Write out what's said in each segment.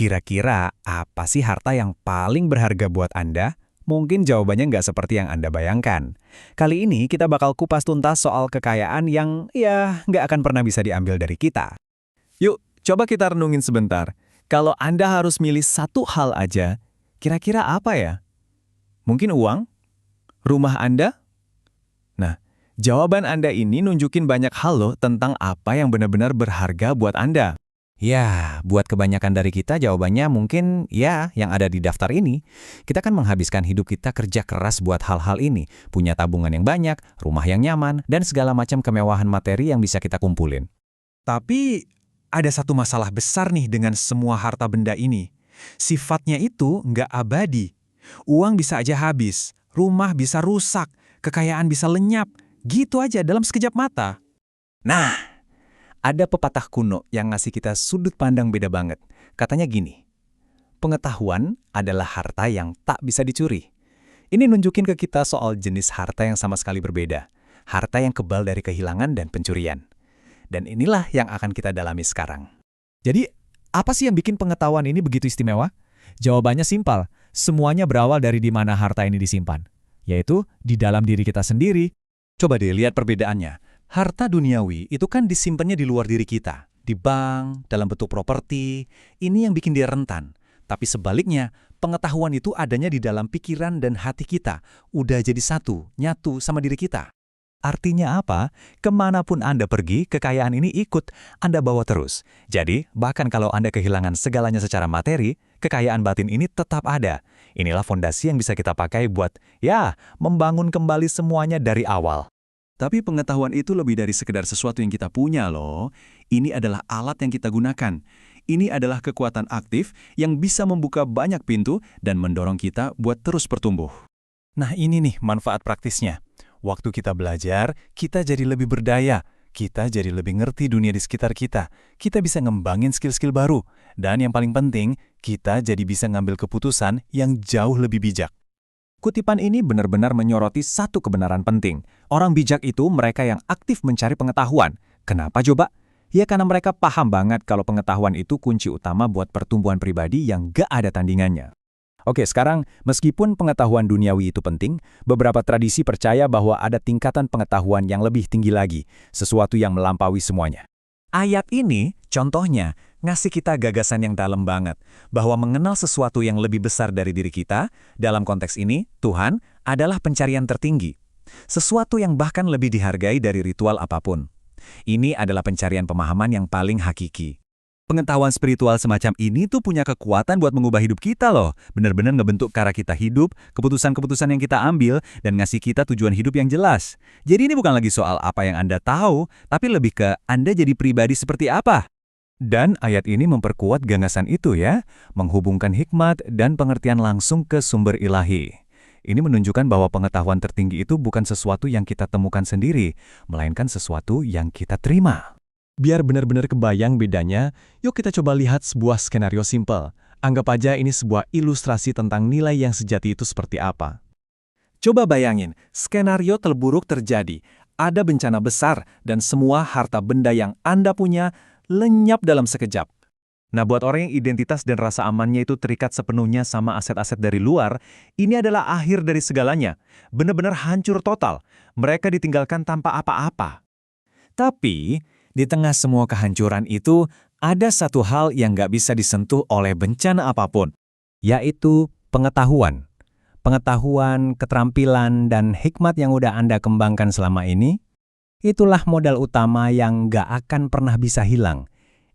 Kira-kira apa sih harta yang paling berharga buat Anda? Mungkin jawabannya nggak seperti yang Anda bayangkan. Kali ini kita bakal kupas tuntas soal kekayaan yang nggak akan pernah bisa diambil dari kita. Yuk, coba kita renungin sebentar. Kalau Anda harus milih satu hal aja, kira-kira apa ya? Mungkin uang? Rumah Anda? Nah, jawaban Anda ini nunjukin banyak hal loh tentang apa yang benar-benar berharga buat Anda. Ya, buat kebanyakan dari kita jawabannya mungkin ya yang ada di daftar ini. Kita kan menghabiskan hidup kita kerja keras buat hal-hal ini. Punya tabungan yang banyak, rumah yang nyaman, dan segala macam kemewahan materi yang bisa kita kumpulin. Tapi ada satu masalah besar nih dengan semua harta benda ini. Sifatnya itu nggak abadi. Uang bisa aja habis, rumah bisa rusak, kekayaan bisa lenyap. Gitu aja dalam sekejap mata. Nah, ada pepatah kuno yang ngasih kita sudut pandang beda banget. Katanya gini, pengetahuan adalah harta yang tak bisa dicuri. Ini nunjukin ke kita soal jenis harta yang sama sekali berbeda. Harta yang kebal dari kehilangan dan pencurian. Dan inilah yang akan kita dalami sekarang. Jadi, apa sih yang bikin pengetahuan ini begitu istimewa? Jawabannya simpel, semuanya berawal dari di mana harta ini disimpan. Yaitu di dalam diri kita sendiri. Coba deh lihat perbedaannya. Harta duniawi itu kan disimpannya di luar diri kita, di bank, dalam bentuk properti. Ini yang bikin dia rentan. Tapi sebaliknya, pengetahuan itu adanya di dalam pikiran dan hati kita. Udah jadi satu, nyatu sama diri kita. Artinya apa? Kemanapun Anda pergi, kekayaan ini ikut, Anda bawa terus. Jadi, bahkan kalau Anda kehilangan segalanya secara materi, kekayaan batin ini tetap ada. Inilah fondasi yang bisa kita pakai buat, membangun kembali semuanya dari awal. Tapi pengetahuan itu lebih dari sekedar sesuatu yang kita punya loh. Ini adalah alat yang kita gunakan. Ini adalah kekuatan aktif yang bisa membuka banyak pintu dan mendorong kita buat terus bertumbuh. Nah ini nih manfaat praktisnya. Waktu kita belajar, kita jadi lebih berdaya. Kita jadi lebih ngerti dunia di sekitar kita. Kita bisa ngembangin skill-skill baru. Dan yang paling penting, kita jadi bisa ngambil keputusan yang jauh lebih bijak. Kutipan ini benar-benar menyoroti satu kebenaran penting. Orang bijak itu mereka yang aktif mencari pengetahuan. Kenapa coba? Ya karena mereka paham banget kalau pengetahuan itu kunci utama buat pertumbuhan pribadi yang gak ada tandingannya. Oke, sekarang meskipun pengetahuan duniawi itu penting, beberapa tradisi percaya bahwa ada tingkatan pengetahuan yang lebih tinggi lagi, sesuatu yang melampaui semuanya. Ayat ini, contohnya, ngasih kita gagasan yang dalam banget, bahwa mengenal sesuatu yang lebih besar dari diri kita, dalam konteks ini, Tuhan, adalah pencarian tertinggi. Sesuatu yang bahkan lebih dihargai dari ritual apapun. Ini adalah pencarian pemahaman yang paling hakiki. Pengetahuan spiritual semacam ini tuh punya kekuatan buat mengubah hidup kita loh. Benar-benar ngebentuk cara kita hidup, keputusan-keputusan yang kita ambil, dan ngasih kita tujuan hidup yang jelas. Jadi ini bukan lagi soal apa yang Anda tahu, tapi lebih ke Anda jadi pribadi seperti apa. Dan ayat ini memperkuat gagasan itu ya, menghubungkan hikmat dan pengertian langsung ke sumber ilahi. Ini menunjukkan bahwa pengetahuan tertinggi itu bukan sesuatu yang kita temukan sendiri, melainkan sesuatu yang kita terima. Biar benar-benar kebayang bedanya, yuk kita coba lihat sebuah skenario simpel. Anggap aja ini sebuah ilustrasi tentang nilai yang sejati itu seperti apa. Coba bayangin, skenario terburuk terjadi. Ada bencana besar dan semua harta benda yang Anda punya lenyap dalam sekejap. Nah, buat orang yang identitas dan rasa amannya itu terikat sepenuhnya sama aset-aset dari luar, ini adalah akhir dari segalanya. Benar-benar hancur total. Mereka ditinggalkan tanpa apa-apa. Tapi di tengah semua kehancuran itu, ada satu hal yang nggak bisa disentuh oleh bencana apapun, yaitu pengetahuan. Pengetahuan, keterampilan, dan hikmat yang udah Anda kembangkan selama ini, itulah modal utama yang nggak akan pernah bisa hilang.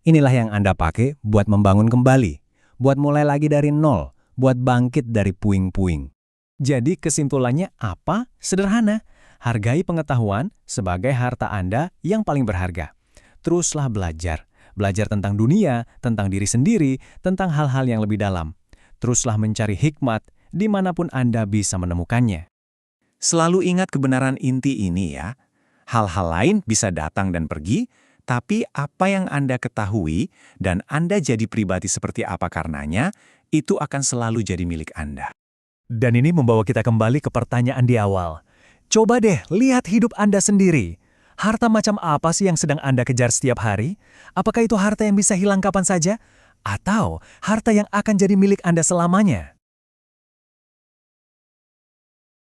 Inilah yang Anda pakai buat membangun kembali, buat mulai lagi dari nol, buat bangkit dari puing-puing. Jadi kesimpulannya apa? Sederhana, hargai pengetahuan sebagai harta Anda yang paling berharga. Teruslah belajar. Belajar tentang dunia, tentang diri sendiri, tentang hal-hal yang lebih dalam. Teruslah mencari hikmat dimanapun Anda bisa menemukannya. Selalu ingat kebenaran inti ini ya. Hal-hal lain bisa datang dan pergi, tapi apa yang Anda ketahui dan Anda jadi pribadi seperti apa karenanya, itu akan selalu jadi milik Anda. Dan ini membawa kita kembali ke pertanyaan di awal. Coba deh lihat hidup Anda sendiri. Harta macam apa sih yang sedang Anda kejar setiap hari? Apakah itu harta yang bisa hilang kapan saja? Atau harta yang akan jadi milik Anda selamanya?